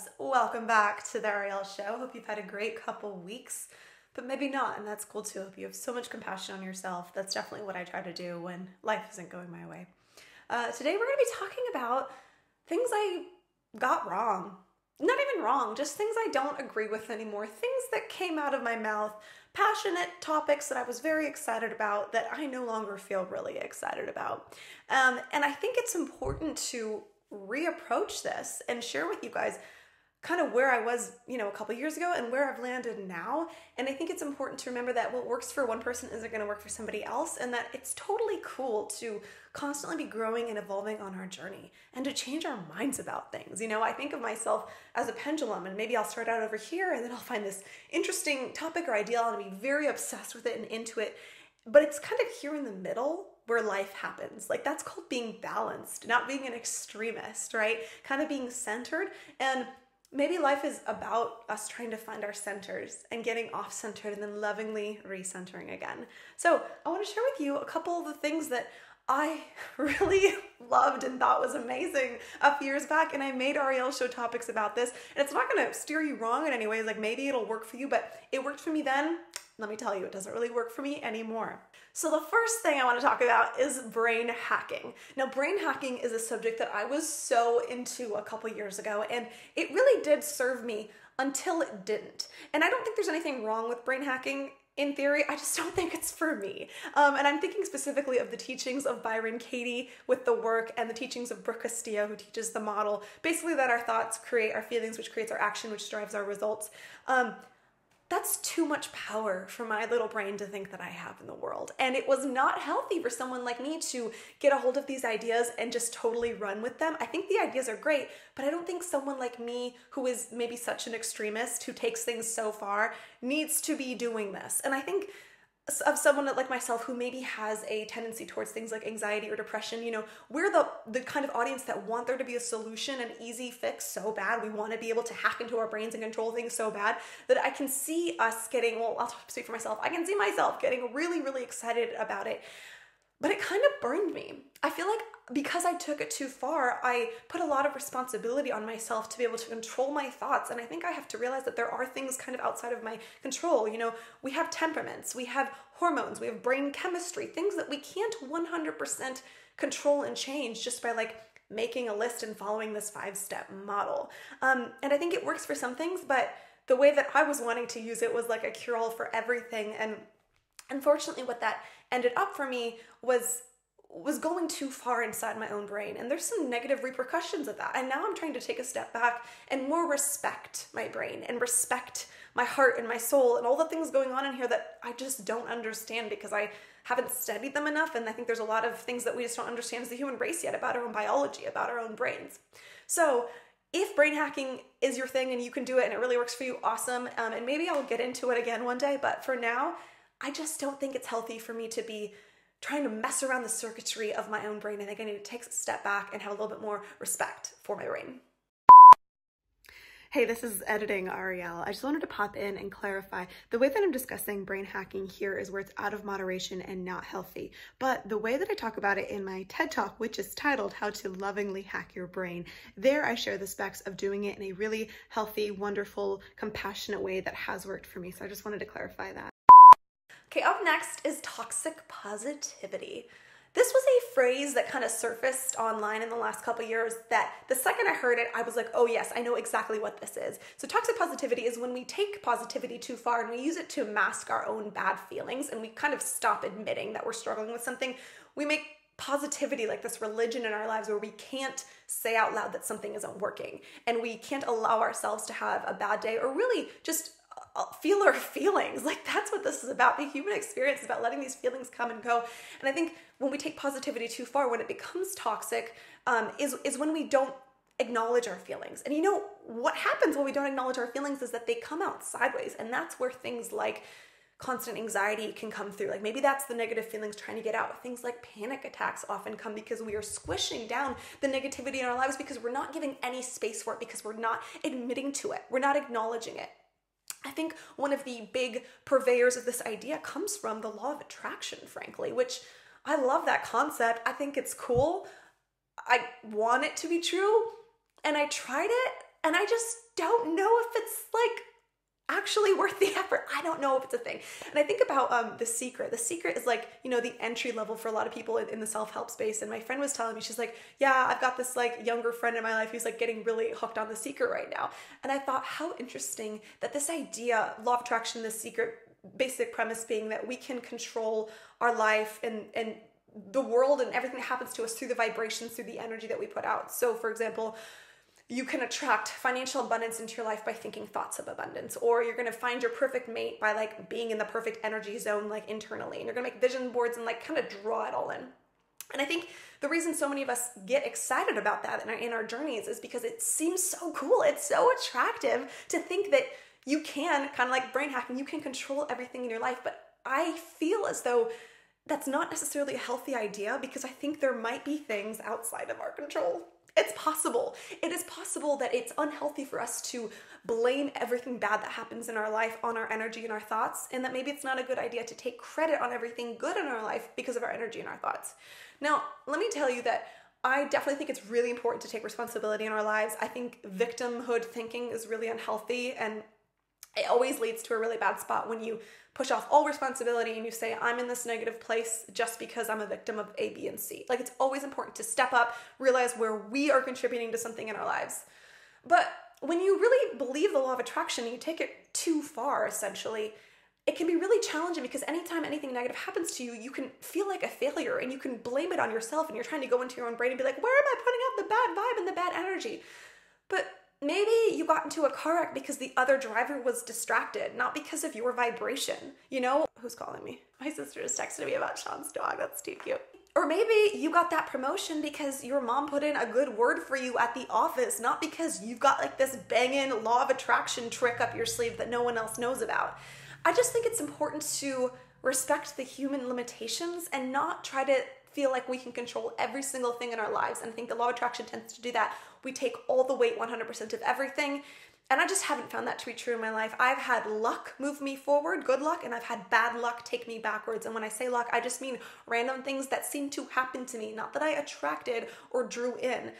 loves. Welcome back to the Ariel Show. Hope you've had a great couple weeks, but maybe not, and that's cool too. Hope you have so much compassion on yourself. That's definitely what I try to do when life isn't going my way. Today we're going to be talking about things I got wrong. Not even wrong, just things I don't agree with anymore. Things that came out of my mouth, passionate topics that I was very excited about that I no longer feel really excited about. And I think it's important to reapproach this and share with you guys kind of where I was, a couple years ago and where I've landed now. And I think it's important to remember that what works for one person isn't going to work for somebody else, and that it's totally cool to constantly be growing and evolving on our journey and to change our minds about things. I think of myself as a pendulum, and maybe I'll start out over here and then I'll find this interesting topic or idea and I'll be very obsessed with it and into it. But it's kind of here in the middle where life happens. Like, that's called being balanced, not being an extremist, right? Kind of being centered. And maybe life is about us trying to find our centers and getting off-centered and then lovingly recentering again. So I want to share with you a couple of the things that I really loved and thought was amazing a few years back, and I made Ariel Show topics about this. And it's not going to steer you wrong in any ways. Like, maybe it'll work for you, but it worked for me then. Let me tell you, it doesn't really work for me anymore. So the first thing I want to talk about is brain hacking. Now, brain hacking is a subject that I was so into a couple years ago, and it really did serve me until it didn't. And I don't think there's anything wrong with brain hacking in theory. I just don't think it's for me. And I'm thinking specifically of the teachings of Byron Katie with the work, and the teachings of Brooke Castillo, who teaches the model, basically that our thoughts create our feelings, which creates our action, which drives our results. That's too much power for my little brain to think that I have in the world. And it was not healthy for someone like me to get a hold of these ideas and just totally run with them. I think the ideas are great, but I don't think someone like me, who is maybe such an extremist, who takes things so far, needs to be doing this. And I think of someone like myself who maybe has a tendency towards things like anxiety or depression, we're the kind of audience that want there to be a solution, an easy fix so bad. We want to be able to hack into our brains and control things so bad that I can see us getting, I'll speak for myself, I can see myself getting really, really excited about it. But it kind of burned me. I feel like because I took it too far, I put a lot of responsibility on myself to be able to control my thoughts. And I think I have to realize that there are things kind of outside of my control. We have temperaments, we have hormones, we have brain chemistry, things that we can't 100% control and change just by making a list and following this 5-step model. And I think it works for some things, but the way that I was wanting to use it was like a cure-all for everything. And unfortunately, what that ended up for me was going too far inside my own brain. And there's some negative repercussions of that. And now I'm trying to take a step back and more respect my brain and respect my heart and my soul and all the things going on in here that I just don't understand because I haven't studied them enough. And I think there's a lot of things that we just don't understand as the human race yet about our own biology, about our own brains. So if brain hacking is your thing and you can do it and it really works for you, awesome. And maybe I'll get into it again one day. But for now, I just don't think it's healthy for me to be trying to mess around the circuitry of my own brain. I think I need to take a step back and have a little bit more respect for my brain. Hey, this is Editing Ariel. I just wanted to pop in and clarify the way that I'm discussing brain hacking here is where it's out of moderation and not healthy. But the way that I talk about it in my TED Talk, which is titled How to Lovingly Hack Your Brain, there I share the specs of doing it in a really healthy, wonderful, compassionate way that has worked for me. So I just wanted to clarify that. Okay, up next is toxic positivity. This was a phrase that kind of surfaced online in the last couple years that the second I heard it, I was like, oh yes, I know exactly what this is. So toxic positivity is when we take positivity too far and we use it to mask our own bad feelings, and we kind of stop admitting that we're struggling with something. We make positivity like this religion in our lives where we can't say out loud that something isn't working, and we can't allow ourselves to have a bad day or really just feel our feelings. Like, that's what this is about. The human experience is about letting these feelings come and go. And I think when we take positivity too far, when it becomes toxic, is when we don't acknowledge our feelings. And what happens when we don't acknowledge our feelings is that they come out sideways. And that's where things like constant anxiety can come through. Like, maybe that's the negative feelings trying to get out. Things like panic attacks often come because we are squishing down the negativity in our lives because we're not giving any space for it, because we're not admitting to it. We're not acknowledging it. I think one of the big purveyors of this idea comes from the law of attraction, frankly, which I love that concept. I think it's cool. I want it to be true. And I tried it And I just don't know if it's like actually worth the effort. I don't know if it's a thing. And I think about The Secret. The Secret is like, you know, the entry level for a lot of people in the self-help space. And my friend was telling me, she's like, yeah, I've got this like younger friend in my life who's like getting really hooked on The Secret right now. And I thought, how interesting that this idea, law of attraction, The Secret, basic premise being that we can control our life and the world and everything that happens to us through the vibrations, through the energy that we put out. So for example, you can attract financial abundance into your life by thinking thoughts of abundance, or you're going to find your perfect mate by like being in the perfect energy zone, like internally, and you're going to make vision boards and like kind of draw it all in. And I think the reason so many of us get excited about that in our journeys is because it seems so cool. It's so attractive to think that you can, kind of like brain hacking, you can control everything in your life. But I feel as though that's not necessarily a healthy idea, because I think there might be things outside of our control. It's possible. It is possible that it's unhealthy for us to blame everything bad that happens in our life on our energy and our thoughts, and that maybe it's not a good idea to take credit on everything good in our life because of our energy and our thoughts. Now, let me tell you that I definitely think it's really important to take responsibility in our lives. I think victimhood thinking is really unhealthy, and it always leads to a really bad spot when you push off all responsibility and you say, I'm in this negative place just because I'm a victim of A, B, and C. Like, it's always important to step up, realize where we are contributing to something in our lives. But when you really believe the law of attraction and you take it too far, essentially, it can be really challenging, because anytime anything negative happens to you, you can feel like a failure and you can blame it on yourself, and you're trying to go into your own brain and be like, where am I putting out the bad vibe and the bad energy? But maybe you got into a car wreck because the other driver was distracted, not because of your vibration. You know, who's calling me? My sister just texted me about Sean's dog. That's too cute. Or maybe you got that promotion because your mom put in a good word for you at the office, not because you've got like this banging law of attraction trick up your sleeve that no one else knows about. I just think it's important to respect the human limitations and not try to feel like we can control every single thing in our lives. And I think the law of attraction tends to do that. We take all the weight, 100% of everything. And I just haven't found that to be true in my life. I've had luck move me forward, good luck, and I've had bad luck take me backwards. And when I say luck, I just mean random things that seem to happen to me, not that I attracted or drew in.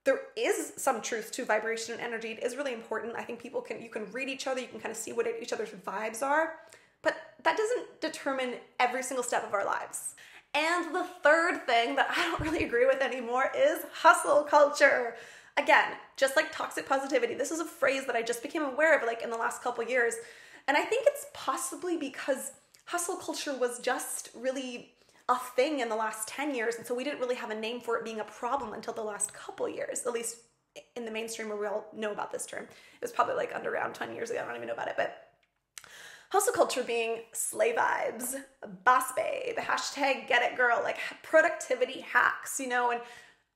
There is some truth to vibration and energy. It is really important. I think you can read each other, you can kind of see what each other's vibes are, but that doesn't determine every single step of our lives. And the third thing that I don't really agree with anymore is hustle culture. Again, just like toxic positivity, this is a phrase that I just became aware of like in the last couple years. And I think it's possibly because hustle culture was just really a thing in the last 10 years. And so we didn't really have a name for it being a problem until the last couple years, at least in the mainstream where we all know about this term. It was probably like around 10 years ago. I don't even know about it, but hustle culture being slay vibes, boss babe, hashtag get it girl, like productivity hacks, you know, and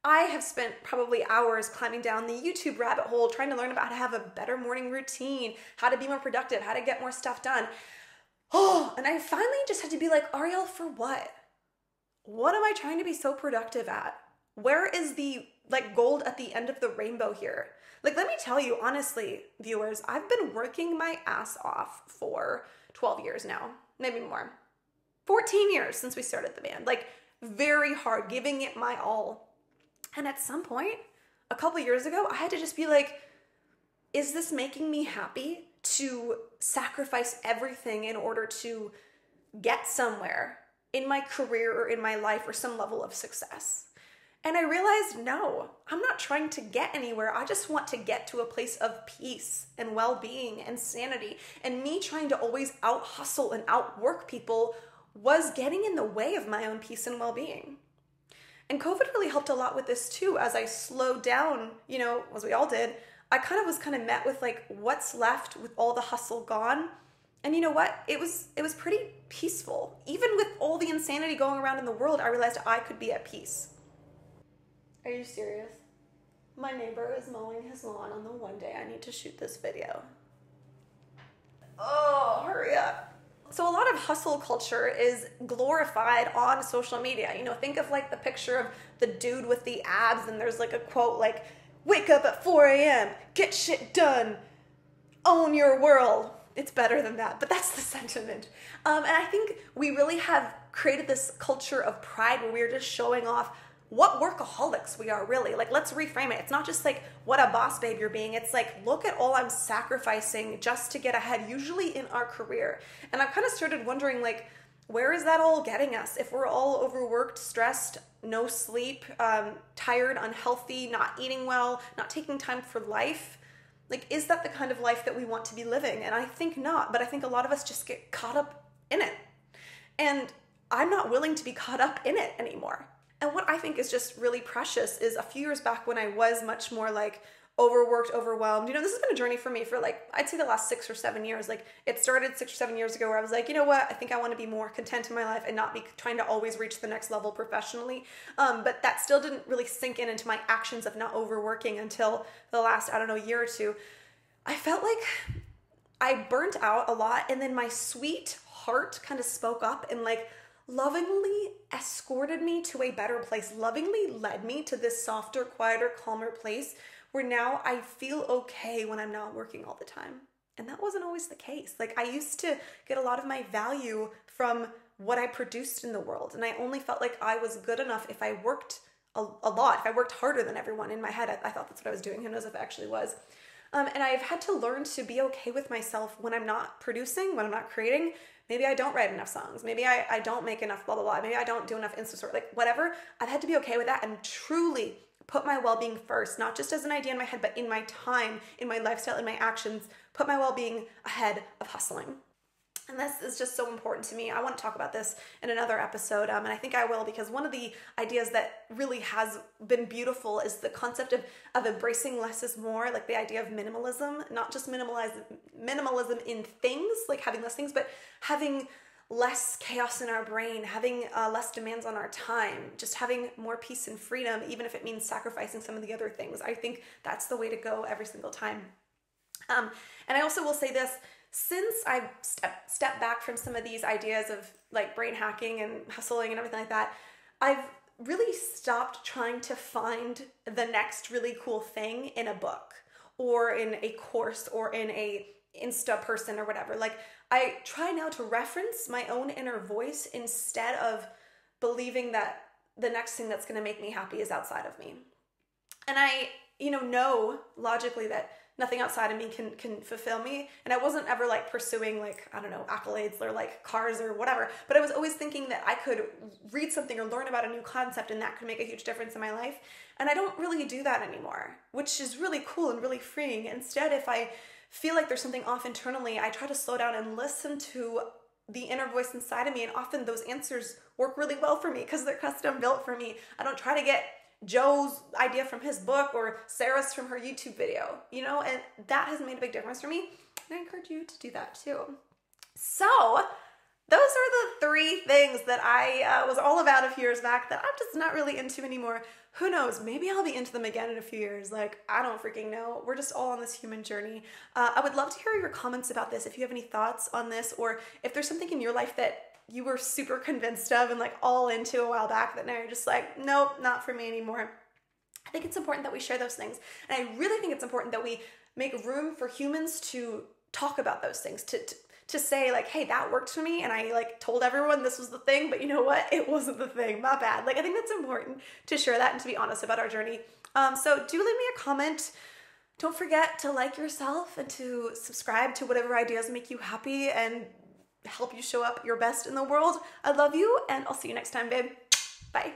I have spent probably hours climbing down the YouTube rabbit hole trying to learn about how to have a better morning routine, how to be more productive, how to get more stuff done. Oh, and I finally just had to be like, Ariel, for what? What am I trying to be so productive at? Where is the like gold at the end of the rainbow here? Like, let me tell you, honestly, viewers, I've been working my ass off for 12 years now, maybe more. 14 years since we started the band, like very hard, giving it my all. And at some point, a couple years ago, I had to just be like, is this making me happy to sacrifice everything in order to get somewhere in my career or in my life or some level of success? And I realized, no, I'm not trying to get anywhere. I just want to get to a place of peace and well-being and sanity. And me trying to always out-hustle and outwork people was getting in the way of my own peace and well-being. And COVID really helped a lot with this too. As I slowed down, you know, as we all did, I was met with like, what's left with all the hustle gone? And you know what? It was pretty peaceful. Even with all the insanity going around in the world, I realized I could be at peace. Are you serious? My neighbor is mowing his lawn on the one day I need to shoot this video. Oh, hurry up. So a lot of hustle culture is glorified on social media. You know, think of like the picture of the dude with the abs, and there's like a quote like, wake up at 4 a.m., get shit done, own your world. It's better than that, but that's the sentiment. And I think we really have created this culture of pride where we're just showing off what workaholics we are really. Like, let's reframe it. It's not just like what a boss babe you're being. It's like, look at all I'm sacrificing just to get ahead, usually in our career. And I've kind of started wondering, like, where is that all getting us? If we're all overworked, stressed, no sleep, tired, unhealthy, not eating well, not taking time for life, like, is that the kind of life that we want to be living? And I think not, but I think a lot of us just get caught up in it. And I'm not willing to be caught up in it anymore. And what I think is just really precious is a few years back when I was much more like overworked, overwhelmed. You know, this has been a journey for me for like, I'd say the last 6 or 7 years. Like, it started 6 or 7 years ago where I was like, you know what? I think I want to be more content in my life and not be trying to always reach the next level professionally. But that still didn't really sink into my actions of not overworking until the last, I don't know, year or two. I felt like I burnt out a lot, and then my sweet heart kind of spoke up and like lovingly escorted me to a better place, lovingly led me to this softer, quieter, calmer place where now I feel okay when I'm not working all the time. And that wasn't always the case. Like, I used to get a lot of my value from what I produced in the world, and I only felt like I was good enough if I worked a lot, if I worked harder than everyone. In my head, I thought that's what I was doing. Who knows if it actually was. And I've had to learn to be okay with myself when I'm not producing, when I'm not creating. Maybe I don't write enough songs. Maybe I don't make enough blah, blah, blah. Maybe I don't do enough Insta story, like whatever. I've had to be okay with that and truly put my well-being first, not just as an idea in my head, but in my time, in my lifestyle, in my actions, put my well-being ahead of hustling. And this is just so important to me. I want to talk about this in another episode, and I think I will, because one of the ideas that really has been beautiful is the concept of embracing less is more, like the idea of minimalism, not just minimalism in things, like having less things, but having less chaos in our brain, having less demands on our time, just having more peace and freedom, even if it means sacrificing some of the other things. I think that's the way to go every single time. And I also will say this, since I've stepped back from some of these ideas of like brain hacking and hustling and everything like that, I've really stopped trying to find the next really cool thing in a book or in a course or in a Insta person or whatever. Like, I try now to reference my own inner voice instead of believing that the next thing that's going to make me happy is outside of me. And I, know logically that nothing outside of me can fulfill me. And I wasn't ever like pursuing like, I don't know, accolades or like cars or whatever, but I was always thinking that I could read something or learn about a new concept and that could make a huge difference in my life. And I don't really do that anymore, which is really cool and really freeing. Instead, if I feel like there's something off internally, I try to slow down and listen to the inner voice inside of me. And often those answers work really well for me because they're custom built for me. I don't try to get Joe's idea from his book or Sarah's from her YouTube video, and that has made a big difference for me. And I encourage you to do that too. So those are the 3 things that I was all about a few years back that I'm just not really into anymore. Who knows? Maybe I'll be into them again in a few years. Like, I don't freaking know. We're just all on this human journey. I would love to hear your comments about this. If you have any thoughts on this, or if there's something in your life that you were super convinced of and like all into a while back that now you're just like, nope, not for me anymore. I think it's important that we share those things. And I really think it's important that we make room for humans to talk about those things, to say like, hey, that worked for me. And I like told everyone this was the thing, but you know what? It wasn't the thing, my bad. Like, I think that's important to share that and to be honest about our journey. So do leave me a comment. Don't forget to like yourself and to subscribe to whatever ideas make you happy and help you show up your best in the world. I love you, and I'll see you next time, babe. Bye.